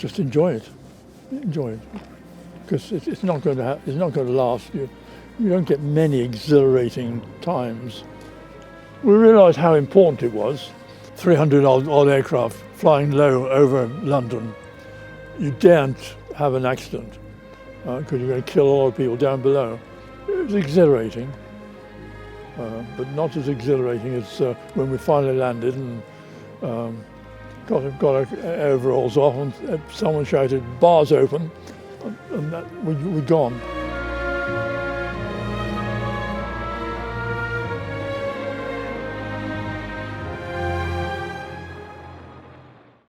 just enjoy it, because it's not going to last. You don't get many exhilarating times. We realised how important it was. 300 odd aircraft flying low over London. You daren't have an accident because you're going to kill a lot of people down below. It was exhilarating, but not as exhilarating as when we finally landed and got our overalls off and someone shouted, "Bars open," and we'd gone.